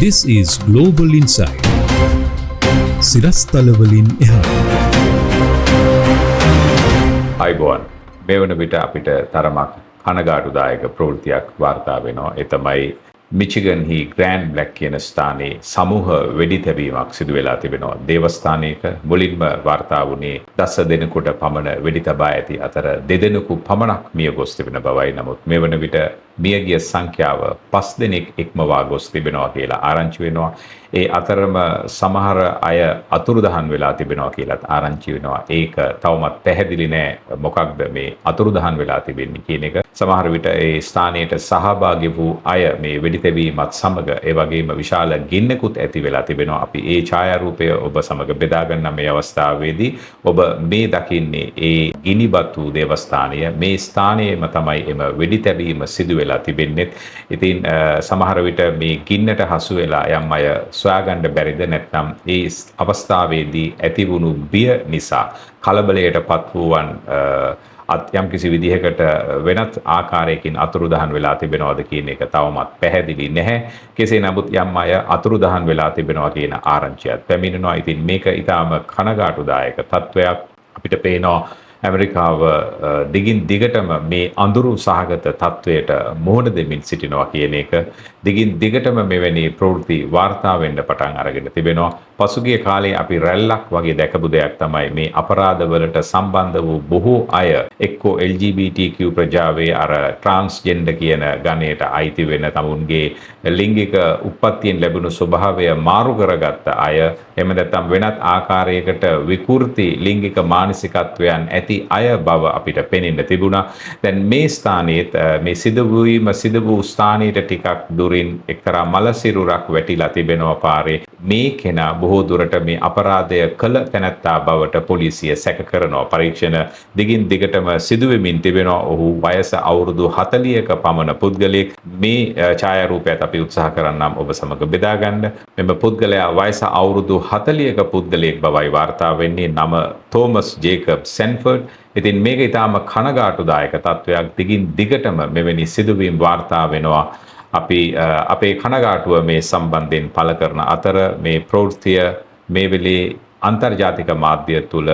This is Global Insight. සිරස්තලවලින් එහා. අයිබෝන් මේ වන විට අපිට තරමක් කනගාටුදායක ප්‍රවෘත්තියක් වාර්තා වෙනවා. ඒ තමයි මිචිගන්හි ග්‍රෑන්ඩ් බ්ලැක් කියන ස්ථානයේ සමූහ වෙඩි තැබීමක් සිදු වෙලා තිබෙනවා. දේවස්ථානයක මුලින්ම වාර්තා වුණේ 10 දෙනෙකුට පමණ වෙඩි තබා ඇති අතර දෙදෙනෙකු පමණක් මිය ගොස් තිබෙන බවයි. නමුත් මේ වන විට මියගිය සංඛ්‍යාව 5 දෙනෙක් ඉක්මවා ගොස් තිබෙනවා කියලා ආරංචි වෙනවා. ඒ අතරම සමහර අය අතුරුදහන් වෙලා තිබෙනවා කියලාත් ආරංචි වෙනවා. ඒක තවමත් පැහැදිලි නෑ මොකක්ද මේ අතුරුදහන් වෙලා තිබෙන්නේ කියන එක. සමහර විට ඒ ස්ථානයට සහභාගී වූ අය මේ වෙඩි තැබීමත් සමග ඒ වගේම විශාල ගින්නකුත් ඇති වෙලා තිබෙනවා. අපි ඒ ඡායාරූපය ඔබ සමග බෙදා ගන්න මේ අවස්ථාවේදී ඔබ මේ දකින්නේ ඒ ගිනිබත් වූ දේවස්ථානය. මේ ස්ථානයේම තමයි එම වෙඩි තැබීම සිදු වෙලා තිබෙන්නේ. ඉතින් සමහර විට මේ ගින්නට හසු වෙලා යම් අය සොයාගන්න බැරිද නැත්නම් ඒ අවස්ථාවේදී ඇතිවුණු බිය නිසා කලබලයට පත් වූවන් යම් කිසි විදිහකට වෙනත් ආකාරයකින් අතුරුදහන් වෙලා තිබෙනවද කියන එක තවමත් පැහැදිලි නැහැ. කෙසේ නමුත් යම් අය අතුරුදහන් වෙලා තිබෙනවා කියන ආරංචියක් පැමිණෙනවා. ඉතින් මේක ඊටාම කනගාටුදායක තත්වයක්. අපිට පේනවා ඇමරිකාව දිගින් දිගටම මේ අඳුරු සහගත තත්වයට මුහුණ දෙමින් සිටිනවා කියන එක දිගින් දිගටම මෙවැනි ප්‍රවෘත්ති වාර්තා වෙන්න පටන් අරගෙන තිබෙනවා. පසුගිය කාලේ අපි රැල්ලක් වගේ දැකපු දෙයක් තමයි මේ අපරාධවලට සම්බන්ධ වූ බොහෝ අය එක්කෝ LGBTQ ප්‍රජාවේ අර ට්‍රාන්ස්ජෙන්ඩර් කියන ගණයට අයිති වෙන තමුන්ගේ ලිංගික උප්පත්තියෙන් ලැබුණු ස්වභාවය මාරු කරගත්ත අය එහෙම නැත්නම් වෙනත් ආකාරයකට විකෘති ලිංගික මානසිකත්වයන් ඇති අය බව අපිට පෙනෙන්න තිබුණා. දැන් මේ ස්ථානයේත් මේ සිදු වූ ස්ථානයට ටිකක් දුරින් එක්තරා මල සිරුරක් වැටිලා තිබෙනවා පාරේ. මේ කෙනා බොහෝ දුරට මේ අපරාධය කළ තැනැත්තා බවට පොලිසිය සැක කරනවා. පරීක්ෂණ දිගින් දිගටම සිදු වෙමින් තිබෙනවා. ඔහු වයස අවුරුදු 40ක පමණ පුද්ගලයෙක්. මේ ඡායාරූපයත් අපි උත්සාහ කරන්නම් ඔබ සමග බෙදා ගන්න. මෙම පුද්ගලයා වයස අවුරුදු 40ක පුද්ගලයෙක් බවයි වාර්තා වෙන්නේ. නම තෝමස් ජේකබ් සැන්ෆර්ඩ්. ඉතින් මේක ඊටාම කනගාටුදායක තත්වයක්. දිගින් දිගටම මෙවැනි සිදුවීම් වාර්තා වෙනවා. අපි අපේ කනගාටුව මේ සම්බන්ධයෙන් පළ කරන අතර මේ ප්‍රවෘත්තිය මේ වෙලේ අන්තර්ජාතික මාධ්‍ය තුල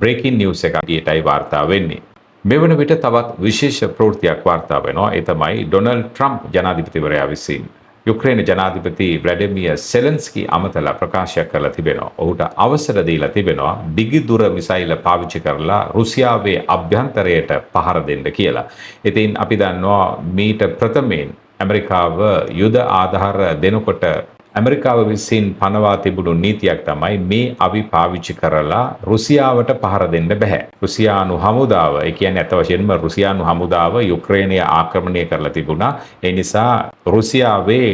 බ්‍රේකින් නිවුස් එකකටයි වාර්තා වෙන්නේ. මෙවන විට තවත් විශේෂ ප්‍රවෘත්තියක් වාර්තා වෙනවා. ඒ තමයි ඩොනල්ඩ් ට්‍රම්ප් ජනාධිපතිවරයා විසින් යුක්‍රේන ජනාධිපති ව්ලැඩිමිර් සෙලන්ස්කි අමතලා ප්‍රකාශ කරලා තිබෙනවා. ඔහුට අවසර දීලා තිබෙනවා දිගිදුර මිසයිල පාවිච්චි කරලා රුසියාවේ අභ්‍යන්තරයට පහර දෙන්න කියලා. ඉතින් අපි දන්නවා මීට ප්‍රථමයෙන් ඇමරිකාව යුද ආධාර දෙනකොට ඇමරිකාව විසින් පනවා තිබුණු නීතියක් තමයි මේ අවි පාවිච්චි කරලා රුසියාවට පහර දෙන්න බෑ. රුසියානු හමුදාව, ඒ කියන්නේ අත වශයෙන්ම රුසියානු හමුදාව යුක්‍රේනය ආක්‍රමණය කරලා තිබුණා. ඒ නිසා රුසියාවේ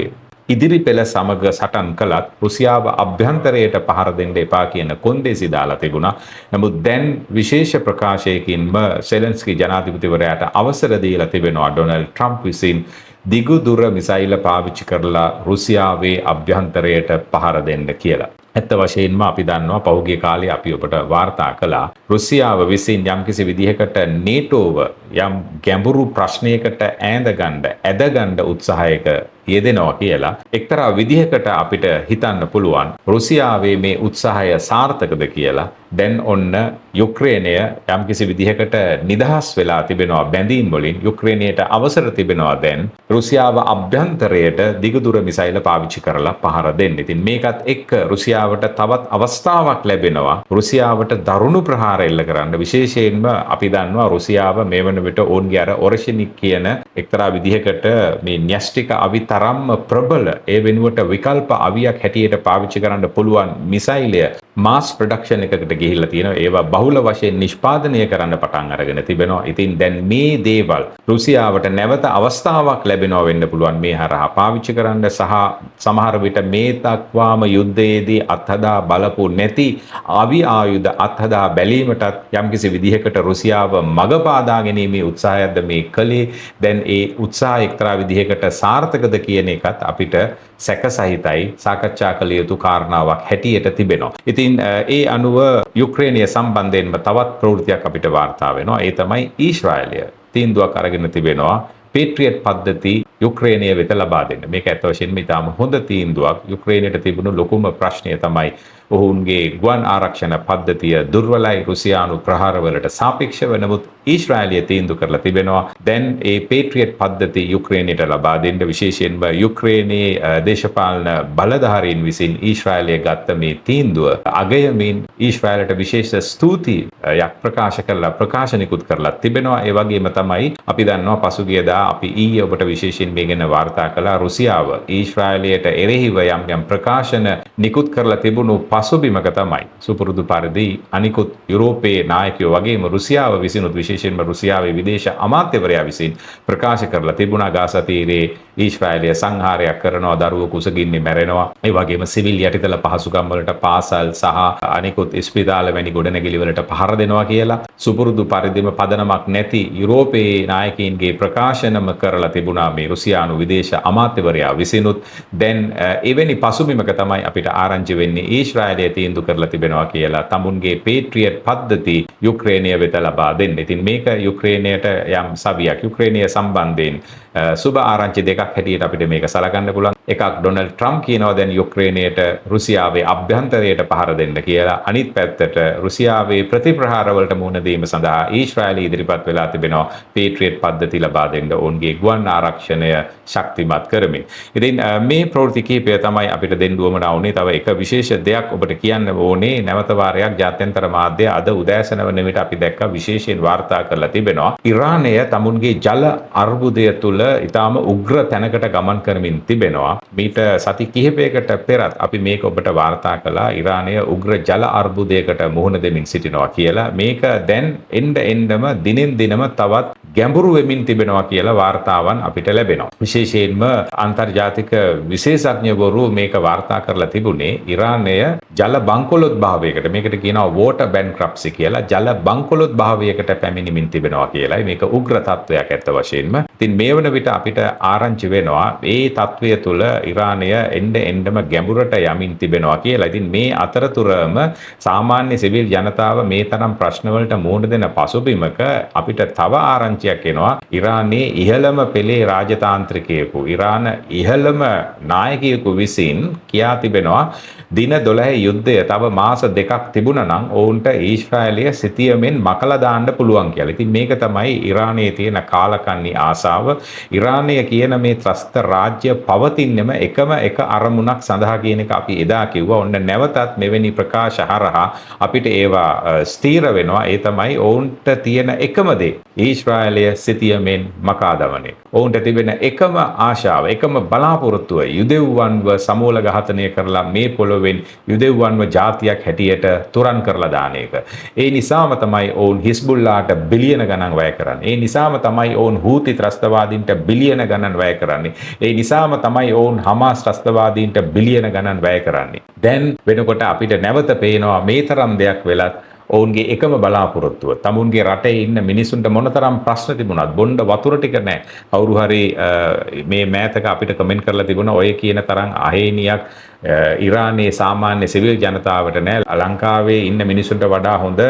ඉදිරි පෙළ සමග සටන් කළත් රුසියාව අභ්‍යන්තරයට පහර දෙන්න එපා කියන කොන්දේසි දාලා තිබුණා. නමුත් දැන් විශේෂ ප්‍රකාශයකින්ම සෙලන්ස්කි ජනාධිපතිවරයාට අවසර දීලා තිබෙනවා ඩොනල්ඩ් ට්‍රම්ප් විසින් දිගුදුර මිසයිල පාවිච්චි කරලා රුසියාවේ අභ්‍යන්තරයට පහර දෙන්න කියලා. ඇත්ත වශයෙන්ම අපි දන්නවා පහුගිය කාලේ අපි ඔබට වාර්තා කළා රුසියාව විසින් යම්කිසි විදිහකට නේටෝව යම් ගැඹුරු ප්‍රශ්නයකට ඇදගන්න උත්සාහයක යෙදෙනවා කියලා. එක්තරා විදිහකට අපිට හිතන්න පුළුවන් රුසියාවේ මේ උත්සාහය සාර්ථකද කියලා. දැන් ඔන්න යුක්‍රේනය යම්කිසි විදිහකට නිදහස් වෙලා තිබෙනවා බැඳීම් වලින්. යුක්‍රේනයට අවසර තිබෙනවා දැන් රුසියාව අභ්‍යන්තරයට දිගදුර මිසයිල පාවිච්චි කරලා පහර දෙන්න. ඉතින් මේකත් එක්ක රුසියාවට තවත් අවස්ථාවක් ලැබෙනවා රුසියාවට දරුණු ප්‍රහාර එල්ල කරන්න. විශේෂයෙන්ම අපි දන්නවා රුසියාව මේ වන විට ඔවුන්ගේ අර ඔරෂනික් කියන එක්තරා විදිහකට මේ න්‍යෂ්ටික අවි තරම්ම ප්‍රබල ඒ වෙනුවට විකල්ප අවියක් හැටියට පාවිච්චි කරන්න පුළුවන් මිසයිලය මාස් ප්‍රොඩක්ෂන් එකකට ගිහිල්ලා තියෙනවා. ඒවා බහුල වශයෙන් නිෂ්පාදනය කරන්න පටන් අරගෙන තිබෙනවා. ඉතින් දැන් මේ දේවල් රුසියාවට නැවත අවස්ථාවක් ලැබෙනවා වෙන්න පුළුවන් මේ හරහා පාවිච්චි කරන්න. සහ සමහර විට මේ දක්වාම යුද්ධයේදී අත්හදා බලපු නැති අවි ආයුධ අත්හදා බැලීමටත් යම්කිසි විදිහකට රුසියාව මඟ පාදා ගැනීමේ උත්සාහයක්ද මේ කලේ. දැන් ඒ උත්සාහ එක්තරා විදිහකට සාර්ථකද කියන එකත් අපිට සැක සහිතයි සාකච්ඡා කළ යුතු කාරණාවක් හැටියට තිබෙනවා. ඉතින් ඒ අනුව යුක්‍රේනය සම්බන්ධයෙන්ම තවත් ප්‍රවෘත්තියක් අපිට වාර්තා වෙනවා. ඒ තමයි ඊශ්‍රායලය තීන්දුවක් අරගෙන තිබෙනවා පේට්‍රියට් පද්ධති යුක්‍රේනය වෙත ලබා දෙන්න. මේක ඇත්ත වශයෙන්ම ඉතාම හොඳ තීන්දුවක්. යුක්‍රේනයට තිබුණු ලොකුම ප්‍රශ්නය තමයි ඔවුන්ගේ ගුවන් ආරක්ෂණ පද්ධතිය දුර්වලයි රුසියානු ප්‍රහාරවලට සාපේක්ෂව. නමුත් ඊශ්‍රායලය තීන්දුව කරලා තිබෙනවා දැන් ඒ පේට්‍රියට් පද්ධතිය යුක්‍රේනයට ලබා දෙන්න. විශේෂයෙන්ම යුක්‍රේනයේ දේශපාලන බලධාරීන් විසින් ඊශ්‍රායලය ගත්ත මේ තීන්දුව අගයමින් ඊශ්‍රායලට විශේෂ ස්තුතියක් ප්‍රකාශනිකුත් කරලා තිබෙනවා. ඒ වගේම තමයි අපි දන්නවා පසුගියදා අපි ඊයේ ඔබට විශේෂයෙන් මේ ගැන වාර්තා කළා රුසියාව ඊශ්‍රායලයට එරෙහිව යම් ප්‍රකාශන නිකුත් කරලා තිබුණු පසුබිමක තමයි සුපුරුදු පරිදි අනිකුත් යුරෝපයේ නායකයෝ වගේම රුසියාව විසිනුත් විශේෂයෙන්ම රුසියාවේ විදේශ අමාත්‍යවරයා විසින් ප්‍රකාශ කරලා තිබුණා ගාසා තීරයේ ඊශ්‍රායලය සංහාරයක් කරනවා, දරුවෝ කුසගින්නේ මැරෙනවා, ඒ වගේම සිවිල් යටිතල පහසුකම් වලට පාසල් සහ අනිකුත් ස්පිතාල වැනි ගොඩනැගිලි වලට පහර දෙනවා කියලා සුපුරුදු පරිදිම පදනමක් නැති යුරෝපයේ නායකයින්ගේ ප්‍රකාශනම කරලා තිබුණා මේ රුසියානු විදේශ අමාත්‍යවරයා විසිනුත්. දැන් එවැනි පසුබිමක තමයි අපිට ආරංචි වෙන්නේ ඊශ්‍රායලය තීන්දුව කරලා තිබෙනවා කියලා තමුන්ගේ පේට්‍රියට් පද්ධති යුක්‍රේනය වෙත ලබා දෙන්න. ඉතින් මේක යුක්‍රේනයට යම් සවියක් යුක්‍රේනය සම්බන්ධයෙන් සුබ ආරංචි දෙකක් හැටියට අපිට මේක සලකන්න පුළුවන්. එකක් ඩොනල්ඩ් ට්‍රම්ප් කියනවා දැන් යුක්‍රේනයට රුසියාවේ අභ්‍යන්තරයට පහර දෙන්න කියලා. අනිත් පැත්තට රුසියාවේ ප්‍රතිප්‍රහාරවලට මුහුණ දීම සඳහා ඊශ්‍රායලය ඉදිරිපත් වෙලා තිබෙනවා පේට්‍රියට් පද්ධති ලබා දෙන්න ඔවුන්ගේ ගුවන් ආරක්ෂණය ශක්තිමත් කරමින්. ඉතින් මේ ප්‍රවෘත්ති කිහිපය තමයි අපිට දෙන්න උවමනා වුණේ. තව එක විශේෂ දෙයක් ඔබට කියන්න ඕනේ. නැවත වාරයක් ජාත්‍යන්තර මාධ්‍ය අද උදෑසන වන විට අපි දැක්ක විශේෂයෙන් වාර්තා කරලා තිබෙනවා ඉරානය තමුන්ගේ ජල අර්බුදය තුළ ඉතාම උග්‍ර තැනකට ගමන් කරමින් තිබෙනවා. මීට සති කිහිපයකට පෙරත් අපි මේක ඔබට වාර්තා කළා ඉරානය උග්‍ර ජල අර්බුදයකට මුහුණ දෙමින් සිටිනවා කියලා. මේක දැන් එන්නම දිනෙන් දිනම තවත් ගැඹුරු වෙමින් තිබෙනවා කියලා වාර්තාවන් අපිට ලැබෙනවා. විශේෂයෙන්ම අන්තර්ජාතික විශේෂඥවරු මේක වාර්තා කරලා තිබුණේ ඉරානය ජල බංකොලොත් භාවයකට, මේකට කියනවා වෝටර් බැන්ක්‍රප්සි කියලා, ජල බංකොලොත් භාවයකට පැමිණෙමින් තිබෙනවා කියලායි. මේක උග්‍ර තත්වයක් ඇත්ත වශයෙන්ම. ඉතින් මේ වන විට අපිට ආරංචි වෙනවා මේ තත්වය තුළ ඉරානය එන්නම ගැඹුරට යමින් තිබෙනවා කියලා. ඉතින් මේ අතරතුරම සාමාන්‍ය සිවිල් ජනතාව මේ තරම් ප්‍රශ්නවලට මුහුණ දෙන පසුබිමක අපිට තව ආරංචියක් එනවා ඉරානයේ ඉහළම පෙළේ රාජතාන්ත්‍රිකයෙකු, ඉරාන ඉහළම නායකයෙකු විසින් කියා තිබෙනවා දින 12 යුද්ධය තව මාස දෙකක් තිබුණා නම් ඔවුන්ට ඊශ්‍රායලය සිතියමෙන් මකලා දාන්න පුළුවන් කියලා. ඉතින් මේක තමයි ඉරානයේ තියෙන කාලකන්ණි ආසාව. ඉරානය කියන මේ ත්‍රස්ත රාජ්‍ය පවතින්නෙම එකම එක අරමුණක් සඳහා කියන එක අපි එදා කිව්වා. ඔන්න නැවතත් මෙවැනි ප්‍රකාශ හරහා අපිට ඒවා ස්ථීර වෙනවා. ඒ තමයි ඔවුන්ට තියෙන එකම දේ ඊශ්‍රායලය සිතියමෙන් මකා දමන එක. ඔවුන්ට තිබෙන එකම ආශාව, එකම බලාපොරොත්තුව යුදෙව්වන්ව සමූල ඝාතනය කරලා මේ පොළොවෙන් යුදෙව්වන්ව ජාතියක් හැටියට තුරන් කරලා දාන එක. ඒ නිසාම තමයි ඔවුන් හිස්බුල්ලාට බිලියන ගණන් වැය කරන්නේ. ඒ නිසාම තමයි ඔවුන් හූති ත්‍රස්තවාදීන්ට බිලියන ගණන් වැය කරන්නේ. ඒ නිසාම තමයි ඔවුන් හමාස් ත්‍රස්තවාදීන්ට බිලියන ගණන් වැය කරන්නේ. දැන් වෙනකොට අපිට නැවත පේනවා මේ තරම් දෙයක් වෙලත් ඔවුන්ගේ එකම බලාපොරොත්තුව තමුන්ගේ රටේ ඉන්න මිනිසුන්ට මොනතරම් ප්‍රශ්න තිබුණත් බොණ්ඩ වතුර ටික නැහැ. කවුරු හරි මේ මෑතක අපිට කමෙන්ට් කරලා තිබුණා ඔය කියන තරම් අහේනියක් ඉරානයේ සාමාන්‍ය සිවිල් ජනතාවට නැහැ. ලංකාවේ ඉන්න මිනිසුන්ට වඩා හොඳ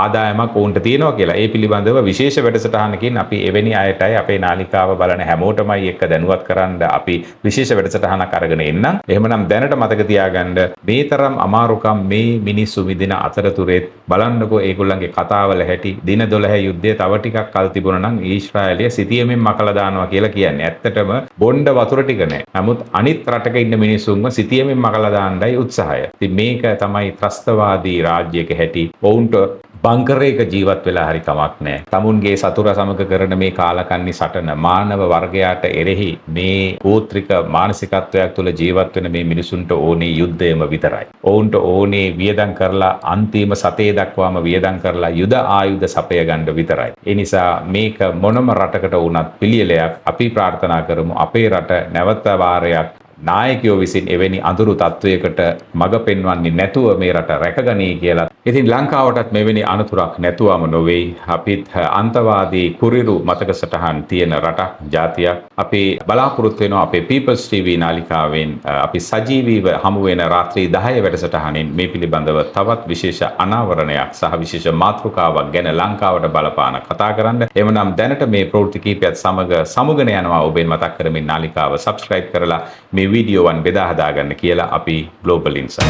ආදායමක් ඔවුන්ට තියෙනවා කියලා. ඒ පිළිබඳව විශේෂ වැඩසටහනකින් අපි එවැනි අයටයි අපේ නාලිකාව බලන හැමෝටමයි එක්ක දැනුවත් කරන්න අපි විශේෂ වැඩසටහනක් අරගෙන එන්නම්. එහෙමනම් දැනට මතක තියාගන්න මේ තරම් අමාරුකම් මේ මිනිස්සු විඳින අතරතුරේ බලන්නකෝ ඒගොල්ලන්ගේ කතාවල හැටි. දින 12 යුද්ධය තව ටිකක් කල් තිබුණා නම් ඊශ්‍රායලය සිතියමෙන් මකලා දානවා කියලා කියන්නේ. ඇත්තටම බොණ්ඩ වතුර ටික නැහැ. නමුත් අනිත් රටක ඉන්න මිනිස්සුන්ව සිතියමෙන් මකලා දාන්නයි උත්සාහය. ඉතින් මේක තමයි ත්‍රස්තවාදී රාජ්‍යයක හැටි. ඔවුන්ට බංකරයක ජීවත් වෙලා හරි කමක් නැහැ. තමුන්ගේ සතුර සමග කරන මේ කාලකන්ණි සටන මානව වර්ගයාට එරෙහි මේ ගෝත්‍රික මානසිකත්වයක් තුළ ජීවත් වෙන මේ මිනිසුන්ට ඕනේ යුද්ධයම විතරයි. ඔවුන්ට ඕනේ වියදම් කරලා අන්තිම සතේ දක්වාම වියදම් කරලා යුද ආයුධ සපය ගන්න විතරයි. ඒ නිසා මේක මොනම රටකට වුණත් පිළියෙලයක් අපි ප්‍රාර්ථනා කරමු අපේ රට නැවත වාරයක් නායකයෝ විසින් එවැනි අඳුරු තත්ත්වයකට මඟ පෙන්වන්නේ නැතුව මේ රට රැකගනී කියලා. ඉතින් ලංකාවටත් මෙවැනි අනතුරක් නැතුවම නොවේ. අපිත් අන්තවාදී කුරිරු මතක සටහන් තියෙන රටක් ජාතියක්. අපි බලාපොරොත්තු වෙනවා අපේ People's TV නාලිකාවෙන් අපි සජීවීව හමු වෙන රාත්‍රී 10 වැඩසටහනින් මේ පිළිබඳව තවත් විශේෂ අනාවරණයක් සහ විශේෂ මාතෘකාවක් ගැන ලංකාවට බලපාන කතා කරන්න. එවනම් දැනට මේ ප්‍රවෘත්ති කීපයත් සමග සමුගෙන යනවා. ඔබෙන් මතක් කරමින් නාලිකාව subscribe කරලා මේ වීඩියෝවන් බෙදා හදා ගන්න කියලා අපි Global Insight.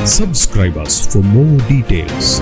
Subscribe us for more details.